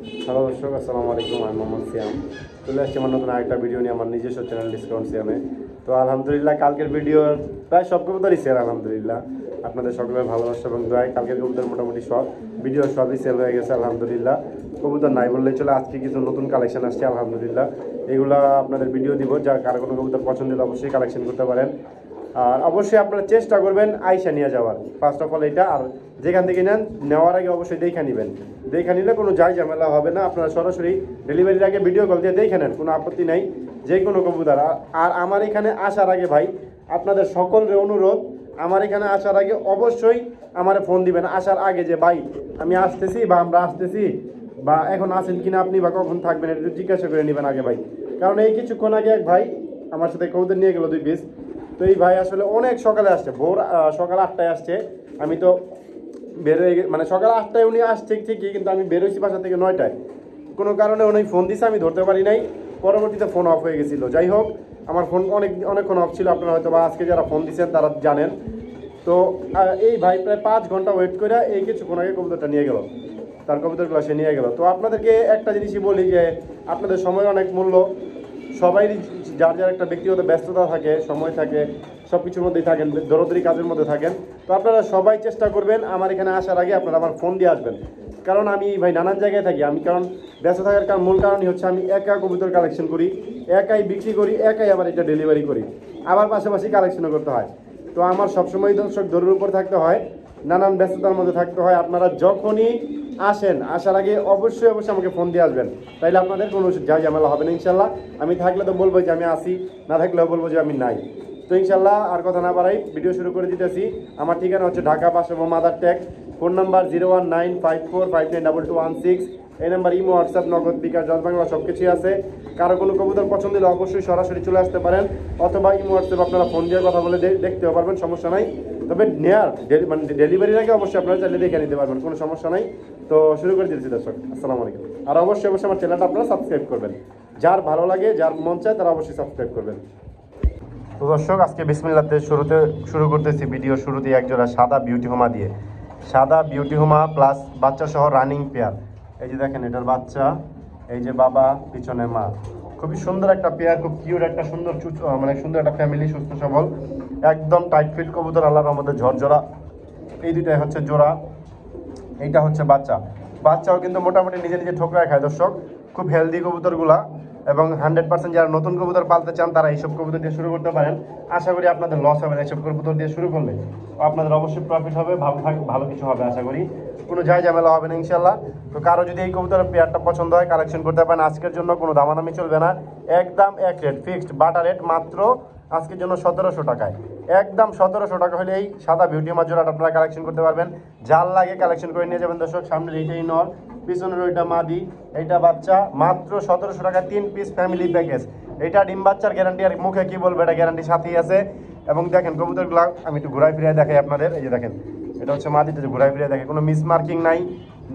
Hello দর্শক, আসসালামু আলাইকুম। আমি মোহাম্মদ সিয়াম। চলে আসছি আমার নতুন আরেকটা ভিডিও নিয়ে আমার নিজস্ব চ্যানেল ডিসকাউন্ট সিয়ামে। তো আলহামদুলিল্লাহ কালকের ভিডিওর প্রায় সব কবুতরই সেল আলহামদুলিল্লাহ। আপনাদের সকলের ভালোবাসা এবং দোয়ায় কালকের কবুতর মোটামুটি সবই সেল হয়ে গেছে আলহামদুলিল্লাহ। কবুতর নাই বললেই চলে, আজকে কিছু নতুন কালেকশন আসছে আলহামদুলিল্লাহ। এগুলো আপনাদের ভিডিও দিব, যার কারো কোনো কবুতর পছন্দ হলে অবশ্যই কালেকশন করতে পারেন। আর অবশ্যই আপনারা চেষ্টা করবেন আইসা নিয়ে যাওয়ার, ফার্স্ট অফ অল এটা। আর যেখান থেকে নেন নেওয়ার আগে অবশ্যই দেখে নেবেন। দেখে নিলে কোনো ঝামেলা হবে না। আপনারা সরাসরি ডেলিভারির আগে ভিডিও কল দিয়ে দেখে নেন, কোনো আপত্তি নাই। যে কোনো কবুতর। আর আমার এখানে আসার আগে ভাই আপনাদের সকলের অনুরোধ, আমার এখানে আসার আগে অবশ্যই আমার ফোন দিবেন আসার আগে, যে ভাই আমি আসতেছি বা আমরা আসতেছি, বা এখন আসেন কিনা আপনি, বা কখন থাকবেন, একটু জিজ্ঞাসা করে নেবেন আগে ভাই। কারণ এই কিছুক্ষণ আগে এক ভাই আমার সাথে কবুতর নিয়ে গেল 2 পিস। তো এই ভাই আসলে অনেক সকালে আসছে, সকাল 8টায় আসছে। আমি তো বেরোয় মানে সকাল 8টায় উনি আসছে ঠিকই, কিন্তু আমি বেরোইছি বাসা থেকে 9টায়। কোনো কারণে উনি ফোন দিছে, আমি ধরতে পারি নাই। পরবর্তীতে ফোন অফ হয়ে গেছিলো। যাই হোক, আমার ফোন অনেকক্ষণ অফ ছিল। আপনারা হয়তো বা আজকে যারা ফোন দিচ্ছেন তারা জানেন। তো এই ভাই প্রায় 5 ঘন্টা ওয়েট করে এই কিছুক্ষণ আগে কবুতরটা নিয়ে গেল, তার কবুতরগুলো সে নিয়ে গেল। তো আপনাদেরকে একটা জিনিসই বলি যে আপনাদের সময় অনেক মূল্য। সবাই যার যার একটা ব্যক্তিগত ব্যস্ততা থাকে, সময় থাকে, সব কিছুর মধ্যেই থাকেন, দরদরি কাজের মধ্যে থাকেন। তো আপনারা সবাই চেষ্টা করবেন আমার এখানে আসার আগে আপনারা আমার ফোন দিয়ে আসবেন। কারণ আমি ভাই নানান জায়গায় থাকি। কারণ ব্যস্ত থাকার মূল কারণই হচ্ছে আমি একা কবুতর কালেকশন করি, একাই বিক্রি করি, একাই আবার এটা ডেলিভারি করি, আবার পাশাপাশি কালেকশনও করতে হয়। তো আমার সবসময় দর্শক দৌড়ের উপর থাকতে হয়, নানান ব্যস্ততার মধ্যে থাকতে হয়। আপনারা যখনই আসেন, আসার আগে অবশ্যই আমাকে ফোন দিয়ে আসবেন, তাইলে আপনাদের কোনো ঝামেলা হবে না ইনশাল্লাহ। আমি থাকলে তো বলবো যে আমি আসি, না থাকলেও বলবো যে আমি নাই। তো ইনশাল্লাহ আর কথা না বাড়াই ভিডিও শুরু করে দিতেছি। আমার ঠিকানা হচ্ছে Dhaka 5 mother tag. Phone number 01954592216। এই নাম্বার ইমো, হোয়াটসঅ্যাপ, নগদ, বিকাশ, জল বাংলা সব কিছুই আছে। কারো কোনো কবুতর পছন্দ হলে অবশ্যই সরাসরি চলে আসতে পারেন, অথবা ইমো, হোয়াটসঅ্যাপ আপনারা ফোন দিয়ে কথা বলে দেখতেও পারবেন, সমস্যা নাই। তবে মানে ডেলিভারির আগে অবশ্যই আপনারা চাইলে দেখে নিতে পারবেন, কোনো সমস্যা নাই। তো শুরু করে দিচ্ছি দর্শক, আসসালামু আলাইকুম। আর অবশ্যই আমার চ্যানেলটা আপনারা সাবস্ক্রাইব করবেন, যার ভালো লাগে, যার মন চায় তারা অবশ্যই সাবস্ক্রাইব করবেন। তো দর্শক, আজকে বিসমিল্লাহতে শুরু করতেছি ভিডিও শুরুতেই একজোড়া সাদা বিউটি হোমা দিয়ে। সাদা বিউটি হোমা প্লাস বাচ্চা সহ রানিং পেয়ার। এই যে দেখেন এটার বাচ্চা, এই যে বাবা, পিছনে মা। খুবই সুন্দর একটা পেয়ার, খুব কিউট একটা সুন্দর মানে সুন্দর একটা ফ্যামিলি, সুস্থ সবল, একদম টাইট ফিট কবুতর, আল্লাহর রহমতে ঝরঝরা। এই দুইটাই হচ্ছে জোড়া, এইটা হচ্ছে বাচ্চাও কিন্তু মোটামুটি নিজে নিজে ঠোকরায় খায় দর্শক। খুব হেলদি কবুতরগুলা, এবং 100% যারা নতুন কবুতর পালতে চান তারা এইসব কবুতর দিয়ে শুরু করতে পারেন। আশা করি আপনাদের লস হবে না এইসব কবুতর দিয়ে শুরু করলে। আপনাদের অবশ্যই প্রফিট হবে, ভালো কিছু হবে আশা করি, কোনো ঝামেলা হবে না ইনশাল্লাহ। তো কারো যদি এই কবুতরের পেয়ারটা পছন্দ হয় কালেকশন করতে পারেন। আজকের জন্য কোনো দামাদামি চলবে না, একদম এক রেট, ফিক্সড বাটা রেট, মাত্র আজকের জন্য 1700 টাকায়। একদম 1700 টাকা হলে এই সাদা বিউটি হোমা জোড়াটা আপনারা কালেকশন করতে পারবেন। যার লাগে কালেকশন করে নিয়ে যাবেন দর্শক। সামনের এইটাই নর, পিছনের ওইটা মাদি, এইটা বাচ্চা, মাত্র 1700 টাকা 3 পিস ফ্যামিলি প্যাকেজ। এটা ডিম বাচ্চার গ্যারান্টি, আর মুখে কি বলবো, এটা গ্যারান্টি সাথেই আছে। এবং দেখেন কবুতরগুলো আমি একটু ঘুরাই ফিরিয়ে দেখাই আপনাদের। এই যে দেখেন, এটা হচ্ছে মাদিটা, যে ঘুরাই ফিরিয়ে দেখে, কোনো মিস মার্কিং নাই।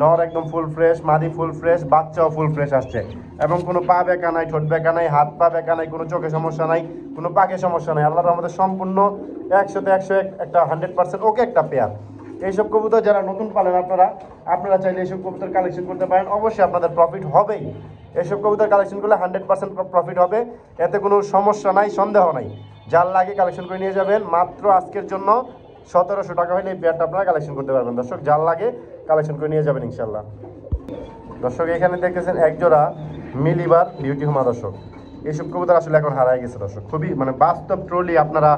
নর একদম ফুল ফ্রেশ, মাদি ফুল ফ্রেশ, বাচ্চাও ফুল ফ্রেশ আসছে। এবং কোনো পা বেঁকা নাই, ঠোঁট বেঁকা নাই, হাত পা বেঁকা নাই, কোনো চোখে সমস্যা নাই, কোনো পাকে সমস্যা নাই। আল্লাহর আমাদের সম্পূর্ণ 100তে 100 একটা 100% ওকে একটা পেয়ার। এইসব কবুতর যারা নতুন পালেন আপনারা চাইলে এইসব কবুতর কালেকশন করতে পারেন, অবশ্যই আপনাদের প্রফিট হবেই। এইসব কবুতর কালেকশন করলে 100% প্রফিট হবে, এতে কোনো সমস্যা নাই, সন্দেহ নাই। যার লাগে কালেকশন করে নিয়ে যাবেন। মাত্র আজকের জন্য 1700 টাকা হলে এই পেয়ারটা আপনারা কালেকশন করতে পারবেন দর্শক। যার লাগে কালেকশন করে নিয়ে যাবেন ইনশাল্লাহ। দর্শক এখানে দেখতেছেন একজোড়া মিলিবার বিউটি হোমা দর্শক। এইসব কবুতর আসলে এখন হারাই গেছে দর্শক, খুবই মানে বাস্তব ট্রলি আপনারা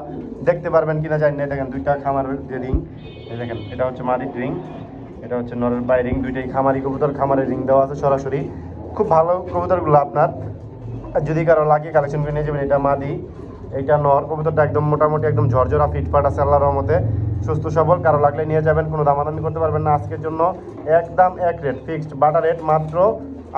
দেখতে পারবেন কিনা জানি না। দেখেন দুইটা খামারের যে রিং, এই দেখেন এটা হচ্ছে মাদির রিং, এটা হচ্ছে নরের বাই রিং, দুইটাই খামারি কবুতর, খামারের রিং দেওয়া আছে সরাসরি। খুব ভালো কবুতরগুলো আপনার যদি কারো লাগে কালেকশন করে নিয়ে যাবেন। এটা মাদি, এইটা নর। কবুতরটা একদম মোটামুটি একদম ঝরঝরা ফিটফাট আছে আল্লাহর রহমতে, সুস্থ সবল। কারো লাগলে নিয়ে যাবেন, কোনো দামাদামি করতে পারবেন না। আজকের জন্য একদম এক রেট, ফিক্সড বাটা রেট, মাত্র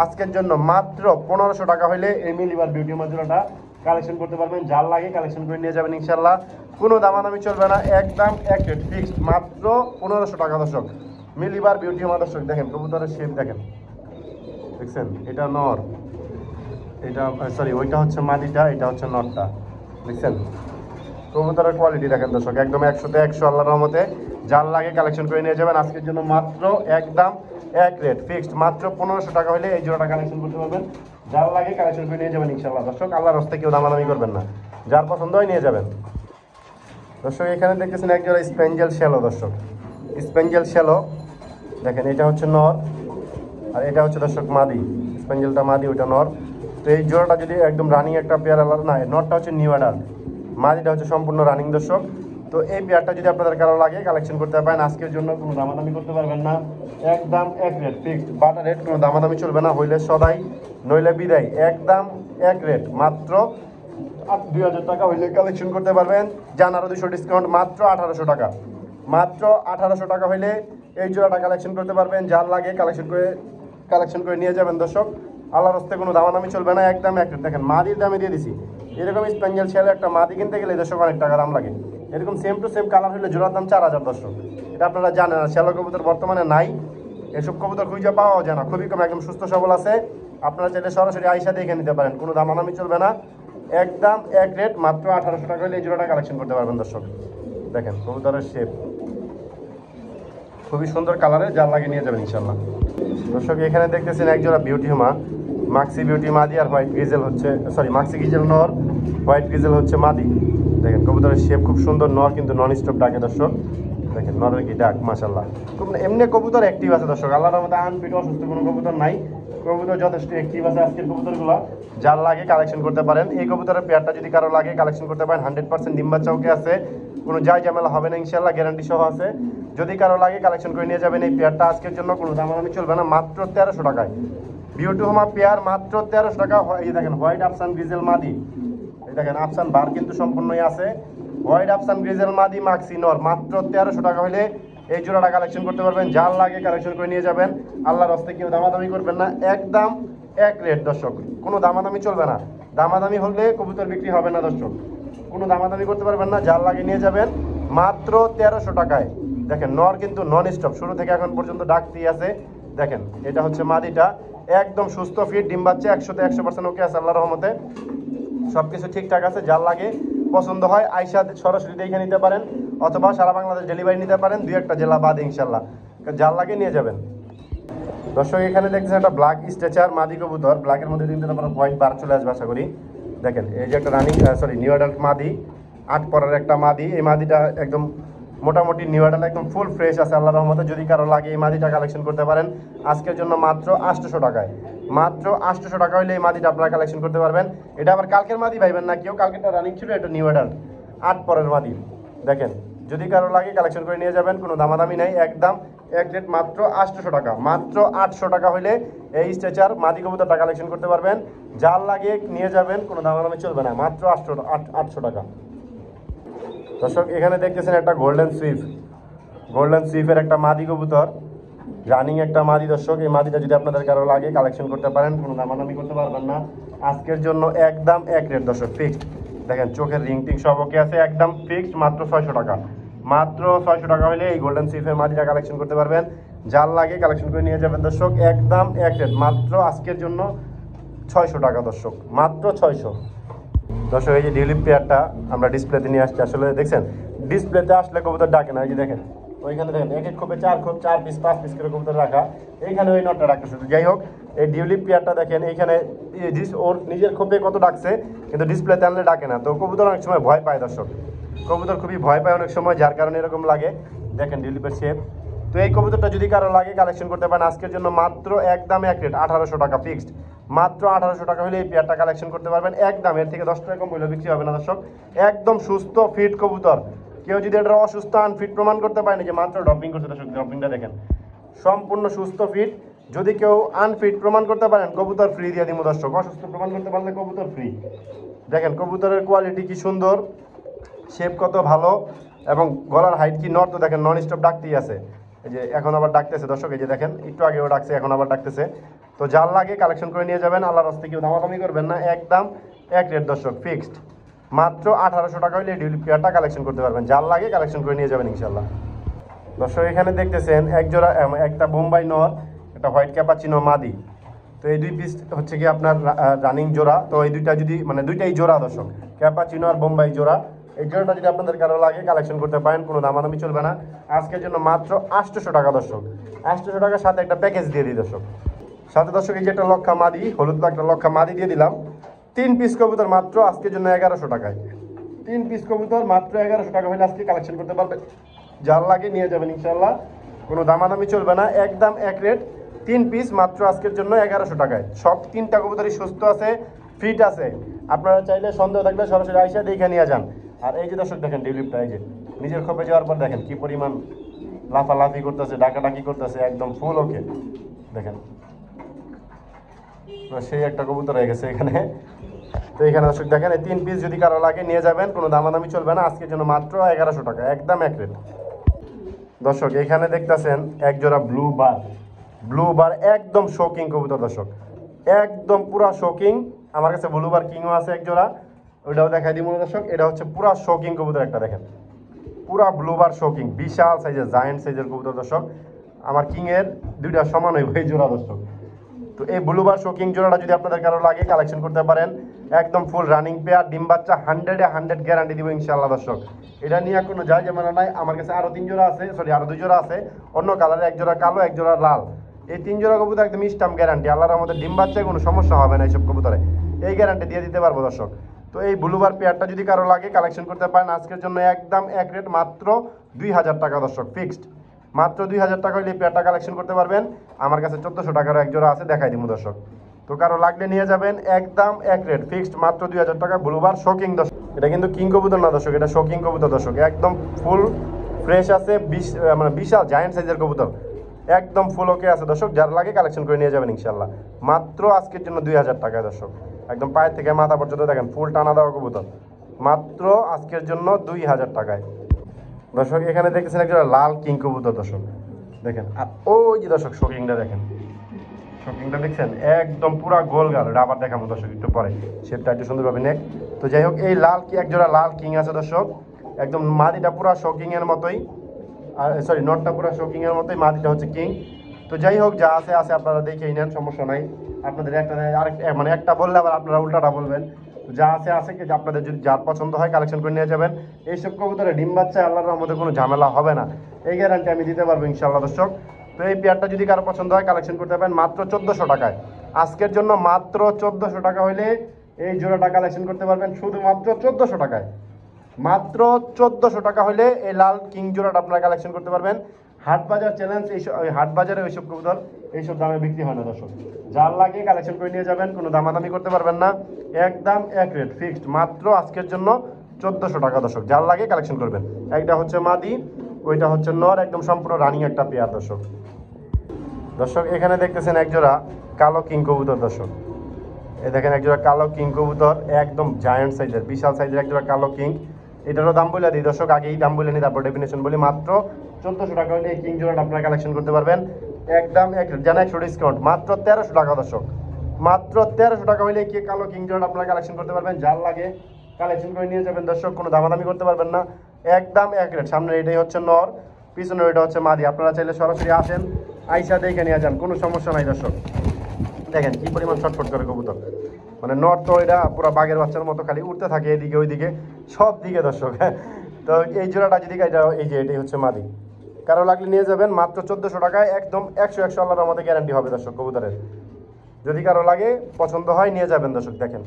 আজকের জন্য মাত্র 1500 টাকা হলে এই মিলিবার বিউটি মজুরাটা কালেকশন করতে পারবেন। যার লাগে কালেকশন করে নিয়ে যাবেন ইনশাল্লাহ, কোনো দামাদামি চলবে না, একদম এক রেট, ফিক্সড মাত্র 1500 টাকা দর্শক। মিলিবার বিউটি হোমা দর্শক, দেখেন কবুতরের শেপ দেখেন, দেখছেন এটা নর, এটা সরি ওইটা হচ্ছে মাদিটা, এটা হচ্ছে নরটা, দেখছেন কবুতরের কোয়ালিটি দেখেন দর্শক, একদম 100তে 100 আল্লাহর রহমতে। যার লাগে কালেকশন করে নিয়ে যাবেন। আজকের জন্য মাত্র একদম এক রেট ফিক্সড মাত্র 1500 টাকা হলে এই জোড়াটা কালেকশন করতে পারবেন। যার লাগে কালেকশন করে নিয়ে যাবেন ইনশাআল্লাহ দর্শক, আল্লাহর রাস্তায় কেউ দামাদামি করবেন না, যার পছন্দ হয় নিয়ে যাবেন। দর্শক এখানে দেখতেছেন এক জোড়া স্পেঞ্জেল শ্যালো দর্শক, স্পেঞ্জেল শ্যালো দেখেন, এটা হচ্ছে নর আর এটা হচ্ছে দর্শক মাদি, স্পেঞ্জেলটা মাদি ওইটা নর। তো এই জোড়াটা যদি একদম রানিং একটা পেয়ার না, নরটা হচ্ছে নিউ অ্যাডাল্ট, মাদিটা হচ্ছে সম্পূর্ণ রানিং দর্শক। তো এই পেয়ারটা যদি আপনাদের কারো লাগে কালেকশন করতে পারেন, আজকের জন্য কোনো দামাদামি করতে পারবেন না, একদম এক রেট ফিক্সড বাটা রেট, কোনো দামাদামি চলবে না, হইলে সদাই নইলে বিদায়, একদম এক রেট মাত্র 2000 টাকা হইলে কালেকশন করতে পারবেন। যান আরও 200 ডিসকাউন্ট, মাত্র 1800 টাকা, মাত্র 1800 টাকা হইলে এই জোড়াটা কালেকশন করতে পারবেন। যার লাগে কালেকশন করে নিয়ে যাবেন দর্শক, আল্লাহর হস্তে কোনো দামাদামি চলবে না, একদম এক রেট। দেখেন মাদির দামে দিয়ে দিছি, এরকম স্পেঞ্জেল ছেলে একটা মাদি কিনতে গেলে দর্শক অনেক টাকা দাম লাগে, এরকম সেম টু সেম কালার হলে জোড়ার দাম 4000 দর্শক। এটা আপনারা জানেন না, শ্যালো কবুতর বর্তমানে নাই, এসব কবুতর খুঁজে পাওয়া যায় না, খুবই কম, একদম সুস্থ সবল আছে, আপনারা চাইলে সরাসরি আইসা দেখে নিতে পারেন, কোনো দামাদামি চলবে না, একদম এক রেট মাত্র 1800 টাকা হলে এই জোড়াটা কালেকশন করতে পারবেন দর্শক। দেখেন কবুতরের শেপ খুবই সুন্দর কালারে, যার লাগে নিয়ে যাবেন ইনশাল্লাহ। দর্শক এখানে দেখতেছেন এক জোড়া বিউটি হুমা, মাক্সি বিউটি মাদি আর হোয়াইট গ্রিজেল হচ্ছে, সরি মাক্সি গ্রিজেল নর, হোয়াইট গ্রিজেল হচ্ছে মাদি। দেখেন কবুতরের শেপ খুব সুন্দর, নর কিন্তু নন স্টপ ডাকে দর্শক, দেখেন নরের কি ডাক মাশাল্লাহ, খুব এমনি কবুতর অ্যাক্টিভ আছে দর্শক, আল্লাহর মধ্যে আনফিট অসুস্থ কোনো কবুতর নাই, কবুতর যথেষ্ট অ্যাক্টিভ আছে আজকের কবুতরগুলো, যার লাগে কালেকশন করতে পারেন। এই কবুতরের পেয়ারটা যদি কারো লাগে কালেকশন করতে পারেন, 100% ডিম বাচ্চা ওকে আছে, কোনো যাই ঝামেলা হবে না ইনশাল্লাহ, গ্যারান্টি সহ আছে। যদি কারো লাগে কালেকশন করে নিয়ে যাবেন, এই পেয়ারটা আজকের জন্য কোনো দামাদামি চলবে না, মাত্র 1300 টাকায় বিউটি হোমা পেয়ার, মাত্র 1300 টাকা। এই দেখেন হোয়াইট আফসান গ্রিজেল মাদি, এই দেখেন আফসান বার কিন্তু সম্পূর্ণই আছে, হোয়াইট আফসান গ্রিজেল মাদি মাক্সি নর, মাত্র 1300 টাকা হলে এই জোড়াটা কালেকশন করতে পারবেন। যার লাগে কালেকশন করে নিয়ে যাবেন, আল্লাহর রাস্তায় কেউ দামাদামি করবেন না, একদম এক রেট দর্শক, কোনো দামাদামি চলবে না, দামাদামি হলে কবুতর বিক্রি হবে না দর্শক, কোনো দামাদামি করতে পারবেন না, যার লাগে নিয়ে যাবেন মাত্র 1300 টাকায়। দেখেন নর কিন্তু নন স্টপ, শুরু থেকে এখন পর্যন্ত ডাকতেই আছে। দেখেন এটা হচ্ছে মাদিটা, একদম সুস্থ ফিট, ডিম বাচ্চা 100তে 100% ওকে আছে আল্লাহর রহমতে, সব কিছু ঠিকঠাক আছে। যার লাগে পছন্দ হয় আইসা সরাসরি দেখে নিতে পারেন, অথবা সারা বাংলাদেশ ডেলিভারি নিতে পারেন, 2-1টা জেলা বাদে ইনশাল্লাহ, যার লাগে নিয়ে যাবেন। দর্শক এখানে দেখছেন একটা ব্ল্যাক স্ট্রেচার মাদি কবুতর, ব্ল্যাকের মধ্যে কিন্তু তারপর হোয়াইট বার চলে আসবে আশা করি। দেখেন এই যে একটা রানিং নিউ অ্যাডাল্ট মাদি, 8 পরের একটা মাদি, এই মাদিটা একদম মোটামুটি নিউ অ্যাডাল্ট, একদম ফুল ফ্রেশ আছে আল্লাহর রহমতে। যদি কারো লাগে এই মাদিটা কালেকশন করতে পারেন আজকের জন্য মাত্র 800 টাকায়, মাত্র 800 টাকা হলে এই মাদিটা আপনারা কালেকশন করতে পারবেন। এটা আবার কালকের মাদি ভাইবেন না কেউ, কালকেরটা রানিং ছিল, এটা নিউ অ্যাডাল্ট 8 পরের মাদি। দেখেন যদি কারো লাগে কালেকশন করে নিয়ে যাবেন, কোনো দামাদামি নেই, একদম এক রেট মাত্র 800 টাকা, মাত্র 800 টাকা হলে এই স্ট্রেচার মাদি কবুতরটা কালেকশন করতে পারবেন। যার লাগে নিয়ে যাবেন, কোনো দামাদামি চলবে না, মাত্র 800 টাকা। দর্শক এখানে দেখতেছেন একটা গোল্ডেন সুইফের একটা মাদি কবুতর, রানিং একটা মাদি দর্শক। এই মাদিটা যদি আপনাদের কারো লাগে কালেকশন করতে পারেন, কোনো দামাদামি করতে পারবেন না, আজকের জন্য একদম এক রেট দর্শক ফিক্সড। দেখেন চোখের রিং টিং সব ওকে আছে, একদম ফিক্সড মাত্র 600 টাকা, মাত্র 600 টাকা হলে এই গোল্ডেন সুইফের মাদিটা কালেকশন করতে পারবেন। যার লাগে কালেকশন করে নিয়ে যাবেন দর্শক, একদম এক রেট মাত্র আজকের জন্য 600 টাকা দর্শক, মাত্র 600। দর্শক এই যে ডিউলিপ পেয়ারটা আমরা ডিসপ্লেতে নিয়ে আসছি, আসলে দেখছেন ডিসপ্লেতে আসলে কবুতর ডাকে না, এই যে দেখেন ওইখানে দেখেন এক এক খোপে 4 খোপ 4 পিস 5 পিস করে কবুতর রাখা, এইখানে ওই নটটা ডাকতেছে। যাই হোক এই ডিউলিপ পেয়ারটা দেখেন এইখানে ওর নিজের খোপে কত ডাকছে, কিন্তু ডিসপ্লেতে আনলে ডাকে না। তো কবুতর অনেক সময় ভয় পায় দর্শক, কবুতর খুবই ভয় পায় অনেক সময়, যার কারণে এরকম লাগে। দেখেন ডিউলিপের শেপ। তো এই কবুতরটা যদি কারো লাগে কালেকশন করতে পারেন আজকের জন্য মাত্র একদম এক রেট 1800 টাকা ফিক্সড, মাত্র 1800 টাকা হলে এই পেয়ারটা কালেকশন করতে পারবেন। একদম এর থেকে 10 টাকা কম হইলে বিক্রি হবে না দর্শক, একদম সুস্থ ফিট কবুতর। কেউ যদি এটা অসুস্থ আনফিট প্রমাণ করতে পারেনি, যে মাত্র ড্রপিং করছে দর্শক, ড্রপিংটা দেখেন সম্পূর্ণ সুস্থ ফিট। যদি কেউ আনফিট প্রমাণ করতে পারেন কবুতর ফ্রি দিয়ে দিব দর্শক, অসুস্থ প্রমাণ করতে পারলে কবুতর ফ্রি। দেখেন কবুতরের কোয়ালিটি কি সুন্দর, শেপ কত ভালো, এবং গলার হাইট কি, নর তো দেখেন নন স্টপ ডাকতেই আছে, এই যে এখন আবার ডাকতেছে দর্শক, এই যে দেখেন একটু আগেও ডাকছে এখন আবার ডাকতেছে। তো যার লাগে কালেকশন করে নিয়ে যাবেন, আল্লাহর রাস্তায় কেউ দামাদামি করবেন না, একদম এক রেট দর্শক ফিক্সড, মাত্র 1800 টাকা হলে ডিউলিপ পেয়ারটা কালেকশন করতে পারবেন। যার লাগে কালেকশন করে নিয়ে যাবেন ইনশাল্লাহ। দর্শক এখানে দেখতেছেন এক জোড়া, একটা বোম্বাই নর, একটা হোয়াইট ক্যাপাচিনো মাদি। তো এই 2 পিস হচ্ছে কি আপনার রানিং জোড়া। তো এই দুইটা যদি মানে দুইটাই জোড়া দর্শক, ক্যাপাচিনো আর বোম্বাই জোড়া। এই জোড়াটা যদি আপনাদের কারো লাগে কালেকশন করতে পারেন, কোনো দামাদামি চলবে না। আজকের জন্য মাত্র 800 টাকা দর্শক, 800 টাকার সাথে একটা প্যাকেজ দিয়ে দিই দর্শক। সাথে দর্শক এই যে একটা লক্ষা মাদি, হলুদ একটা লক্ষা মাদি দিয়ে দিলাম। 3 পিস কবুতর মাত্র আজকের জন্য 1100 টাকায়। 3 পিস কবুতর মাত্র 1100 টাকা হলে আজকে কালেকশন করতে পারবেন, যার লাগে নিয়ে যাবেন ইনশাল্লাহ, কোনো দামাদামি চলবে না, একদম এক রেট। 3 পিস মাত্র আজকের জন্য 1100 টাকায়। সব 3টা কবুতরই সুস্থ আছে, ফিট আছে। আপনারা চাইলে সন্দেহ থাকলে সরাসরি আইসা দেখে নিয়ে যান। আর এই যে দর্শক দেখেন ডিউলিপটা, এই যে নিজের খোপে যাওয়ার পর দেখেন কি পরিমাণ লাফালাফি করতেছে, ডাকাডাকি করতেছে, একদম ফুল ওকে। দেখেন সেই একটা কবুতর হয়ে গেছে এখানে। তো এখানে দর্শক দেখেন এই 3 পিস যদি কারো লাগে নিয়ে যাবেন, কোনো দামাদামি চলবে না, আজকের জন্য মাত্র 1100 টাকা, একদম এক রেট। দর্শক এখানে দেখতেছেন এক জোড়া ব্লু বার একদম শোকিং কবুতর দর্শক, একদম পুরা শোকিং। আমার কাছে ব্লু বার কিংও আছে এক জোড়া, ওইটাও দেখাই দিব দর্শক। এটা হচ্ছে পুরা শোকিং কবুতর একটা, দেখেন পুরা ব্লু বার শোকিং, বিশাল সাইজের জায়েন্ট সাইজের কবুতর দর্শক। আমার কিংয়ের দুইটা সমান হইব এই জোড়া দর্শক। তো এই ব্লু বার শোকিং জোড়াটা যদি আপনাদের কারো লাগে কালেকশন করতে পারেন, একদম ফুল রানিং পেয়ার, ডিম বাচ্চা 100-100 গ্যারান্টি দিব ইনশাআল্লাহ দর্শক। এটা নিয়ে কোনো যায় যেমন নাই। আমার কাছে আরও 3 জোড়া আছে, সরি আরও 2 জোড়া আছে অন্য কালারে, এক জোড়া কালো এক জোড়া লাল। এই 3 জোড়া কবুতর একদম স্টাম্প গ্যারান্টি, আল্লাহর আমাদের ডিম বাচ্চায় কোনো সমস্যা হবে না এইসব কবুতরে, এই গ্যারান্টি দিয়ে দিতে পারবো দর্শক। তো এই ব্লু বার পেয়ারটা যদি কারো লাগে কালেকশন করতে পারেন, আজকের জন্য একদম এক রেট, মাত্র 2000 টাকা দর্শক, ফিক্সড মাত্র 2000 টাকা হলে এই পেয়ারটা কালেকশন করতে পারবেন। আমার কাছে 1400 টাকারও এক জোড়া আছে, দেখাই দিব দর্শক। তো কারো লাগলে নিয়ে যাবেন, একদম এক রেট, ফিক্সড মাত্র 2000 টাকা। ব্লু বার শোকিং দর্শক, এটা কিন্তু কিং কবুতর না দর্শক, এটা শোকিং কবুতর দর্শক, একদম ফুল ফ্রেশ আছে, মানে বিশাল জায়েন্ট সাইজের কবুতর, একদম ফুল ওকে আছে দর্শক। যার লাগে কালেকশন করে নিয়ে যাবেন ইনশাল্লাহ, মাত্র আজকের জন্য 2000 টাকায় দর্শক। একদম পায়ের থেকে মাথা পর্যন্ত দেখেন ফুল টানা দেওয়া কবুতর, মাত্র আজকের জন্য 2000 টাকায় দর্শক। এখানে দেখতেছেন একটা লাল কিং কবুতর দর্শক, দেখেন। আর ওই যে দর্শক শোকিংটা দেখেন, শোকিংটা দেখছেন একদম পুরা গোল গাল। রাবার দেখাবো দর্শক একটু পরে, শেপটা একটু সুন্দরভাবে নেক। তো যাই হোক, এই লাল কি এক জোড়া লাল কিং আছে দর্শক, একদম মাদিটা পুরা শোকিং এর মতোই, আর সরি নটটা পুরা শোকিং এর মতোই, মাদিটা হচ্ছে কিং। তো যাই হোক, যা আছে আছে আপনারা দেখেই নেন, সমস্যা নাই। আপনাদের একটা আরেক মানে একটা বললে আবার আপনারা উল্টাটা বলবেন। যা আছে আছে কি আপনাদের যদি যার পছন্দ হয় কালেকশন করে নিয়ে যাবেন। এইসব কবুতরে ডিম বাচ্চা আল্লাহর রহমতে কোনো ঝামেলা হবে না, এই গ্যারান্টি আমি দিতে পারবো ইনশাআল্লাহ দর্শক। তো এই পেয়ারটা যদি কারো পছন্দ হয় কালেকশন করতে পারেন মাত্র 1400 টাকায়। আজকের জন্য মাত্র 1400 টাকা হইলে এই জোড়াটা কালেকশন করতে পারবেন, শুধুমাত্র 1400 টাকায়। মাত্র 1400 টাকা হলে এই লাল কিং জোড়াটা আপনারা কালেকশন করতে পারবেন। হাট বাজার চ্যালেঞ্জ, এইসব হাট বাজারে ওইসব কবুতর এইসব দামে বিক্রি হয় না দর্শক। যার লাগে কালেকশন করে নিয়ে যাবেন, কোনো দামাদামি করতে পারবেন না, একদম এক রেট, ফিক্সড মাত্র আজকের জন্য 1400 টাকা দর্শক। যার লাগে কালেকশন করবেন। একটা হচ্ছে মাদি, ওইটা হচ্ছে নর, একদম সম্পূর্ণ রানিং একটা পেয়ার দর্শক। দর্শক এখানে দেখতেছেন একজোড়া কালো কিং কবুতর দর্শক, এই দেখেন একজোড়া কালো কিং কবুতর, একদম জায়ান্ট সাইজের বিশাল সাইজের একজোড়া কালো কিং। এটারও দাম বলে দিই দর্শক, আগেই দাম বলে নিই তারপর ডেফিনেশন বলি। মাত্র 1400 টাকা হলে এই কিং জোড়াটা আপনারা কালেকশন করতে পারবেন, একদম জানা 100 ডিসকাউন্ট, মাত্র 1300 টাকা দর্শক। মাত্র 1300 টাকা হলে কি কালো কিং জোড়াটা আপনারা কালেকশন করতে পারবেন, যার লাগে কালেকশন করে নিয়ে যাবেন দর্শক, কোনো দামাদামি করতে পারবেন না, একদম এক রেট। সামনে এটাই হচ্ছে নর, পিছনের এটা হচ্ছে মাদি। আপনারা চাইলে সরাসরি আসেন, আইসা দেখে নিয়ে যান, কোনো সমস্যা নাই দর্শক। দেখেন কি পরিমাণ ছটফট করে কবুতর, মানে নর তো এটা পুরো বাঘের বাচ্চার মতো খালি উঠতে থাকে এদিকে ওইদিকে সব দিকে দর্শক। তো এই জোড়াটা যদি এটা, এই যে এটাই হচ্ছে মাদি, কারো লাগলে নিয়ে যাবেন মাত্র 1400 টাকায়, একদম 100 আল্লাহর আমাদের গ্যারান্টি হবে দর্শক কবুতরের। যদি কারো লাগে পছন্দ হয় নিয়ে যাবেন দর্শক। দেখেন